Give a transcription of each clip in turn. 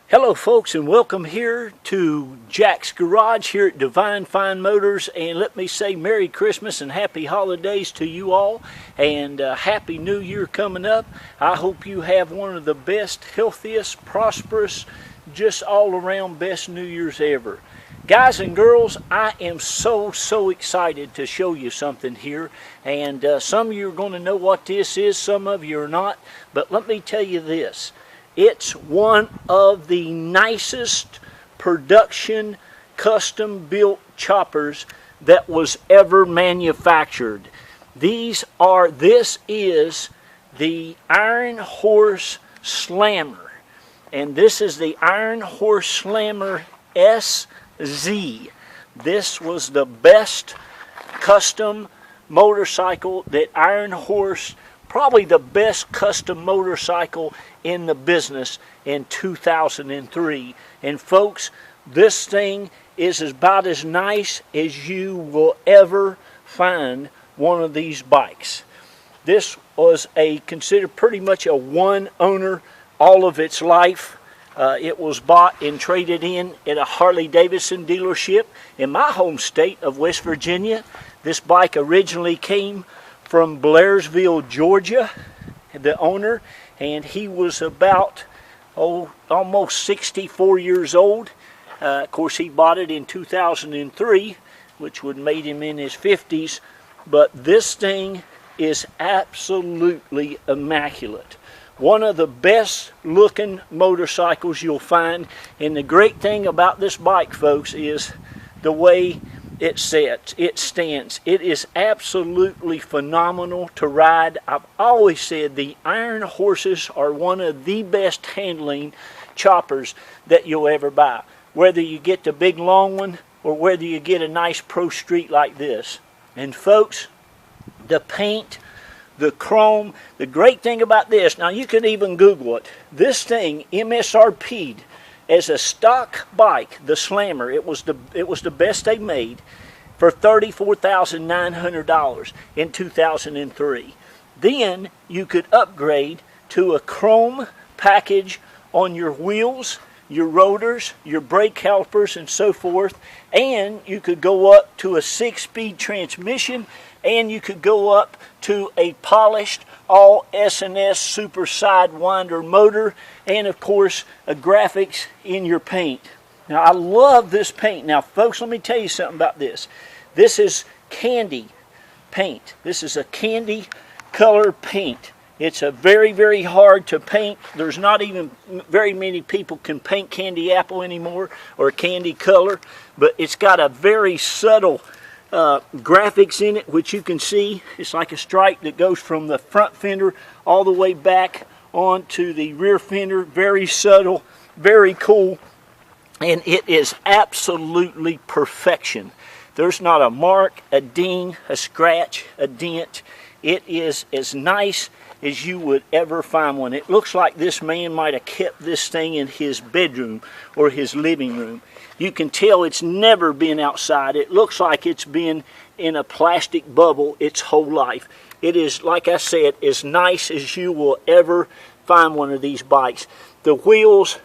Hello folks, and welcome here to Jack's Garage here at Divine Fine Motors, and let me say Merry Christmas and Happy Holidays to you all, and Happy New Year coming up. I hope you have one of the best, healthiest, prosperous, just all around best New Year's ever. Guys and girls, I am so excited to show you something here, and some of you are going to know what this is, some of you are not, but let me tell you this. It's one of the nicest production custom built choppers that was ever manufactured. This is the Iron Horse Slammer, and this is the Iron Horse Slammer SZ. This was the best custom motorcycle that Iron Horse, probably the best custom motorcycle in the business in 2003. And folks, this thing is about as nice as you will ever find one of these bikes. This was considered pretty much a one owner all of its life. It was bought and traded in at a Harley-Davidson dealership in my home state of West Virginia. This bike originally came from Blairsville, Georgia, the owner, and he was about almost 64 years old. Of course, he bought it in 2003, which would made him in his 50s, but this thing is absolutely immaculate. One of the best looking motorcycles you'll find, and the great thing about this bike, folks, is the way it sets, it stands. It is absolutely phenomenal to ride. I've always said the Iron Horses are one of the best handling choppers that you'll ever buy. Whether you get the big long one or whether you get a nice Pro Street like this. And folks, the paint, the chrome, the great thing about this, now you can even Google it. This thing MSRP'd as a stock bike, the Slammer, it was the best they made, for $34,900 in 2003. Then you could upgrade to a chrome package on your wheels, your rotors, your brake calipers, and so forth. And you could go up to a 6-speed transmission, and you could go up to a polished all S&S super sidewinder motor, and of course a graphics in your paint. Now I love this paint. Now folks, let me tell you something about this. This is candy paint. This is a candy color paint. It's a very hard to paint. There's not even very many people can paint candy apple anymore or candy color, but it's got a very subtle graphics in it, which you can see. It's like a stripe that goes from the front fender all the way back onto the rear fender. Very subtle, very cool, and it is absolutely perfection. There's not a mark, a ding, a scratch, a dent. It is as nice as you would ever find one. It looks like this man might have kept this thing in his bedroom or his living room. You can tell it's never been outside. It looks like it's been in a plastic bubble its whole life. It is, like I said, as nice as you will ever find one of these bikes. The wheels,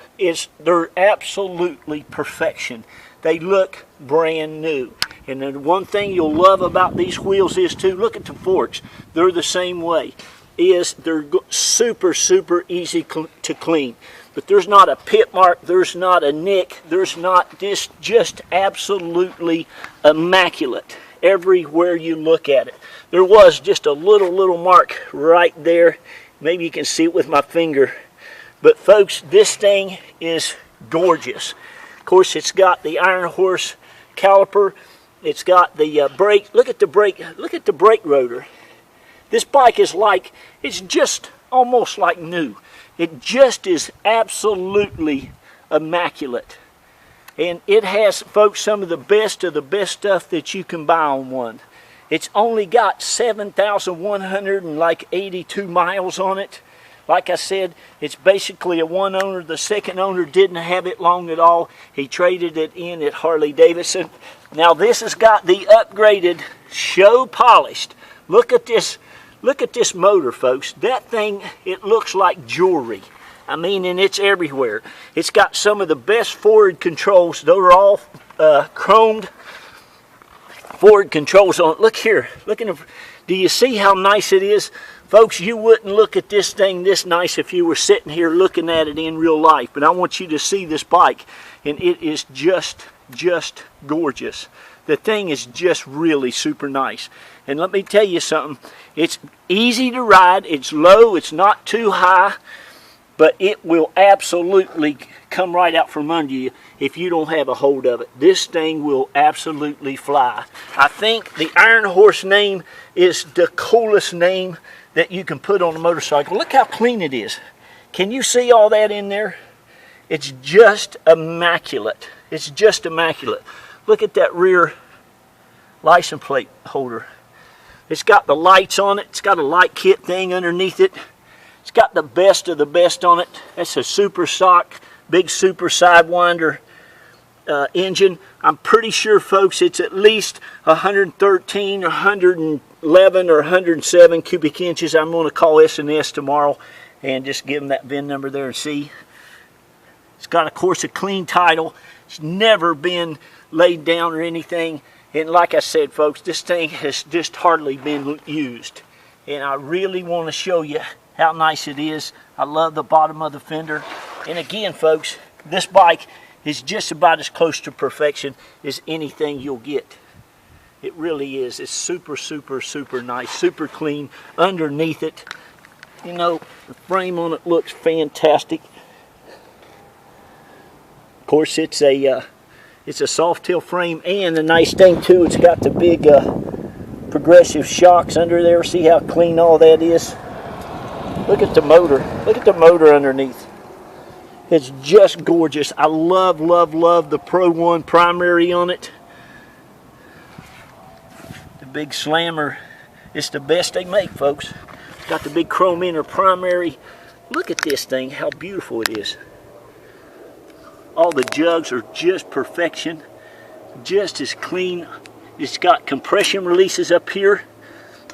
they're absolutely perfection. They look brand new. And then one thing you'll love about these wheels is too, look at the forks. They're the same way. They're super easy to clean. But there's not a pit mark, there's not a nick, there's not this, just absolutely immaculate everywhere you look at it. There was just a little mark right there. Maybe you can see it with my finger. But folks, this thing is gorgeous. Of course, it's got the Iron Horse caliper. It's got the brake. Look at the brake rotor. This bike is like, it's just almost like new. It just is absolutely immaculate. And it has, folks, some of the best stuff that you can buy on one. It's only got 7,182 miles on it. Like I said, it's basically a one owner. The second owner didn't have it long at all. He traded it in at Harley-Davidson. Now this has got the upgraded show polished. Look at this motor, folks. That thing, it looks like jewelry. I mean, and it's everywhere. It's got some of the best forward controls. Those are all chromed forward controls on it. Look here. Do you see how nice it is? Folks, you wouldn't look at this thing this nice if you were sitting here looking at it in real life. But I want you to see this bike, and it is just gorgeous. The thing is just really super nice. And let me tell you something. It's easy to ride. It's low. It's not too high. But it will absolutely come right out from under you if you don't have a hold of it. This thing will absolutely fly. I think the Iron Horse name is the coolest name that you can put on a motorcycle. Look how clean it is. Can you see all that in there? It's just immaculate. It's just immaculate. Look at that rear license plate holder. It's got the lights on it. It's got a light kit thing underneath it. It's got the best of the best on it. That's a super stock, big super Sidewinder engine. I'm pretty sure, folks, it's at least 113 or 111 or 107 cubic inches. I'm going to call S&S tomorrow and just give them that VIN number there and see. It's got, of course, a clean title. It's never been laid down or anything. And like I said, folks, this thing has just hardly been used. And I really want to show you how nice it is. I love the bottom of the fender. And again, folks, this bike is just about as close to perfection as anything you'll get. It really is. It's super nice, super clean. Underneath it, you know, the frame on it looks fantastic. Of course, it's a soft tail frame, and the nice thing too, it's got the big progressive shocks under there. See how clean all that is? Look at the motor. Look at the motor underneath. It's just gorgeous. I love the Pro One primary on it. The big slammer. It's the best they make, folks. Got the big chrome inner primary. Look at this thing, how beautiful it is. All the jugs are just perfection. Just as clean. It's got compression releases up here.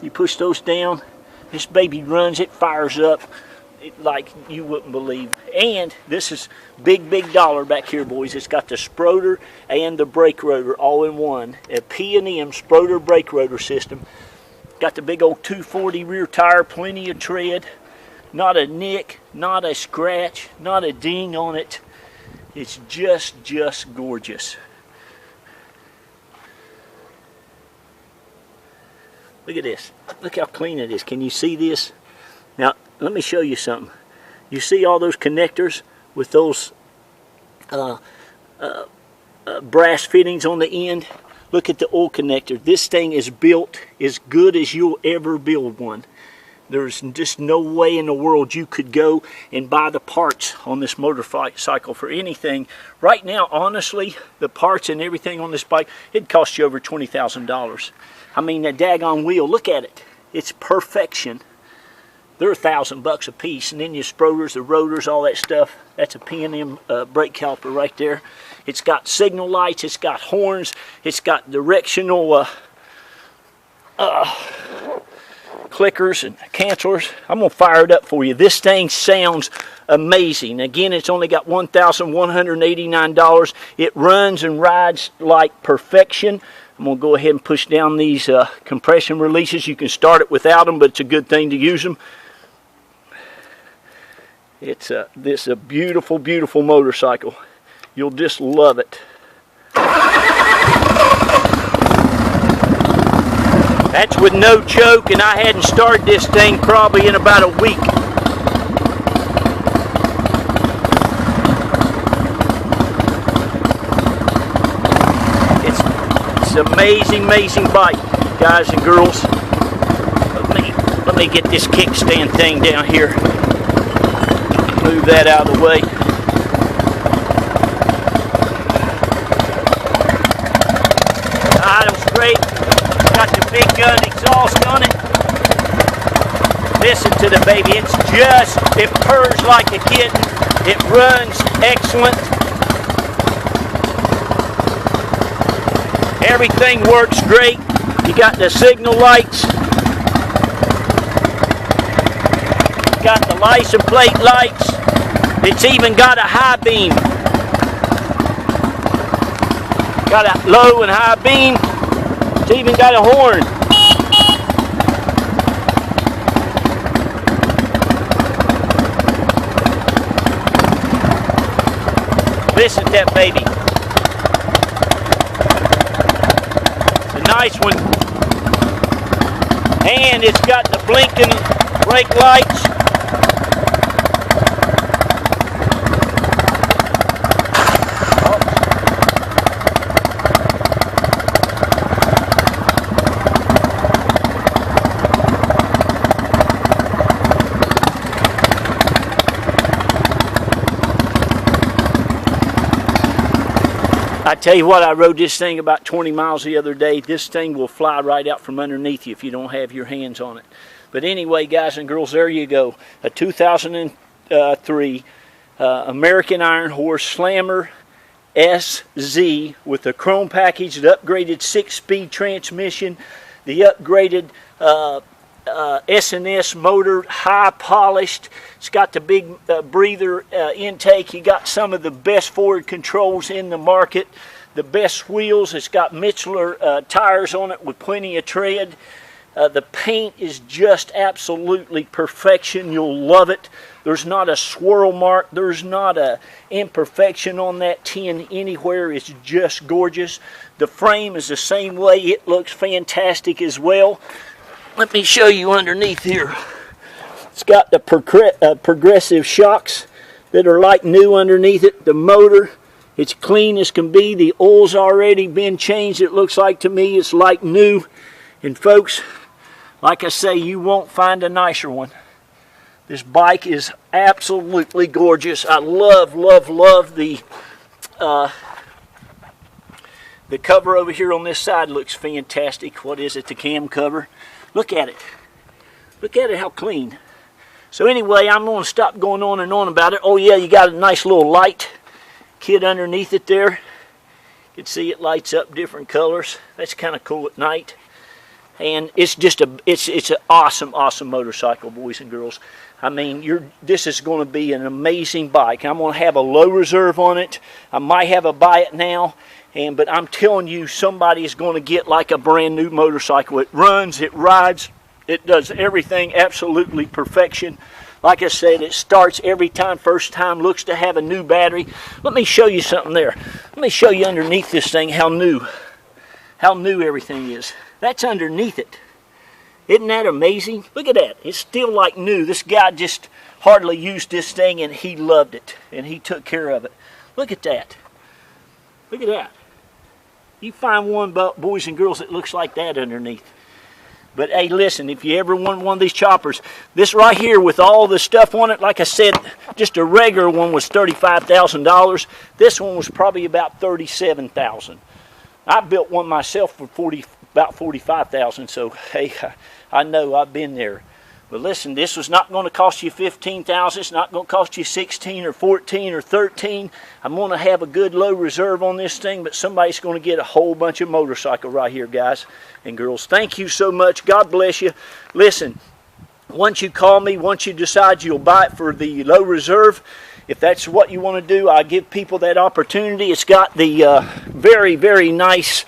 You push those down. This baby runs, it fires up like you wouldn't believe. And this is big dollar back here, boys. It's got the Sproder and the brake rotor all in one. A P&M Sproder brake rotor system. Got the big old 240 rear tire, plenty of tread. Not a nick, not a scratch, not a ding on it. It's just gorgeous. Look at this. Look how clean it is. Can you see this? Now, let me show you something. You see all those connectors with those brass fittings on the end? Look at the oil connector. This thing is built as good as you'll ever build one. There's just no way in the world you could go and buy the parts on this motorcycle for anything. Right now, honestly, the parts and everything on this bike, it'd cost you over $20,000. I mean, that daggone wheel, look at it. It's perfection. They're $1,000 a piece. And then your Sproders, the rotors, all that stuff. That's a P&M brake caliper right there. It's got signal lights. It's got horns. It's got directional clickers and cancelers. I'm going to fire it up for you. This thing sounds amazing. Again, it's only got $1,189. It runs and rides like perfection. I'm going to go ahead and push down these compression releases. You can start it without them, but it's a good thing to use them. This is a beautiful motorcycle. You'll just love it. That's with no choke, and I hadn't started this thing probably in about a week. It's an amazing bike, guys and girls. Let me get this kickstand thing down here. Move that out of the way. The idle's great. Got the big gun exhaust on it. Listen to the baby. It purrs like a kitten. It runs excellent. Everything works great. You got the signal lights. Got the license plate lights. It's even got a high beam. Got a low and high beam. It's even got a horn. Listen to that baby. It's a nice one. And it's got the blinking brake lights. I tell you what, I rode this thing about 20 miles the other day. This thing will fly right out from underneath you if you don't have your hands on it. But anyway, guys and girls, there you go. A 2003 American Iron Horse Slammer SZ with the chrome package, the upgraded 6-speed transmission, the upgraded S&S motor, high polished. It's got the big breather intake. You got some of the best forward controls in the market, the best wheels. It's got Michelin tires on it with plenty of tread. The paint is just absolutely perfection. You'll love it. There's not a swirl mark. There's not a imperfection on that tin anywhere. It's just gorgeous. The frame is the same way. It looks fantastic as well. Let me show you underneath here. It's got the progressive shocks that are like new underneath it. The motor, it's clean as can be. The oil's already been changed. It looks like to me it's like new. And folks, like I say, you won't find a nicer one. This bike is absolutely gorgeous. I love, love, love the cover over here on this side. Looks fantastic. What is it? The cam cover. Look at it. Look at it, how clean. So anyway, I'm going to stop going on and on about it. Oh yeah, you got a nice little light kit underneath it there. You can see it lights up different colors. That's kind of cool at night. And it's just it's an awesome, awesome motorcycle, boys and girls. I mean, this is going to be an amazing bike. I'm going to have a low reserve on it. I might have a buy it now. But I'm telling you, somebody is going to get like a brand new motorcycle. It runs, it rides, it does everything absolutely perfection. Like I said, it starts every time, first time, looks to have a new battery. Let me show you something there. Let me show you underneath this thing how new everything is. That's underneath it. Isn't that amazing? Look at that. It's still like new. This guy just hardly used this thing and he loved it. And he took care of it. Look at that. Look at that. You find one, boys and girls, that looks like that underneath. But hey, listen, if you ever want one of these choppers, this right here with all the stuff on it, like I said, just a regular one was $35,000. This one was probably about $37,000. I built one myself for about $45,000. So hey, I know, I've been there. But listen, this was not going to cost you $15,000. It's not going to cost you $16 or $14 or $13. I'm going to have a good low reserve on this thing, but somebody's going to get a whole bunch of motorcycle right here, guys and girls. Thank you so much. God bless you. Listen, once you call me, once you decide you'll buy it for the low reserve, if that's what you want to do, I give people that opportunity. It's got the very, very nice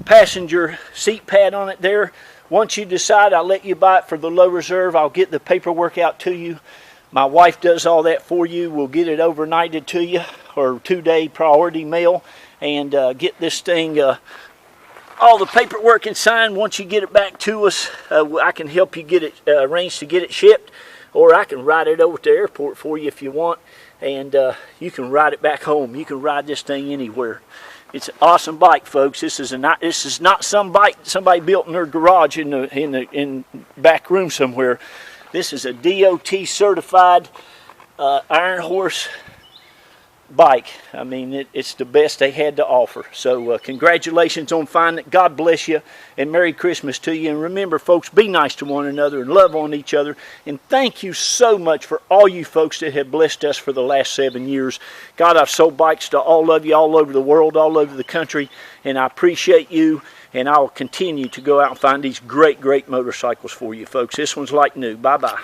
passenger seat pad on it there. Once you decide, I'll let you buy it for the low reserve. I'll get the paperwork out to you. My wife does all that for you. We'll get it overnighted to you, or 2-day priority mail, and get this thing, all the paperwork and signed. Once you get it back to us, I can help you get it arranged to get it shipped, or I can ride it over to the airport for you if you want, and you can ride it back home. You can ride this thing anywhere. It's an awesome bike, folks. This is not some bike somebody built in their garage in the back room somewhere. This is a DOT certified Iron Horse bike. I mean, it's the best they had to offer. So congratulations on finding it. God bless you, and Merry Christmas to you. And remember, folks, be nice to one another and love on each other. And thank you so much for all you folks that have blessed us for the last 7 years. God, I've sold bikes to all of you all over the world, all over the country, and I appreciate you. And I'll continue to go out and find these great, great motorcycles for you, folks. This one's like new. Bye-bye.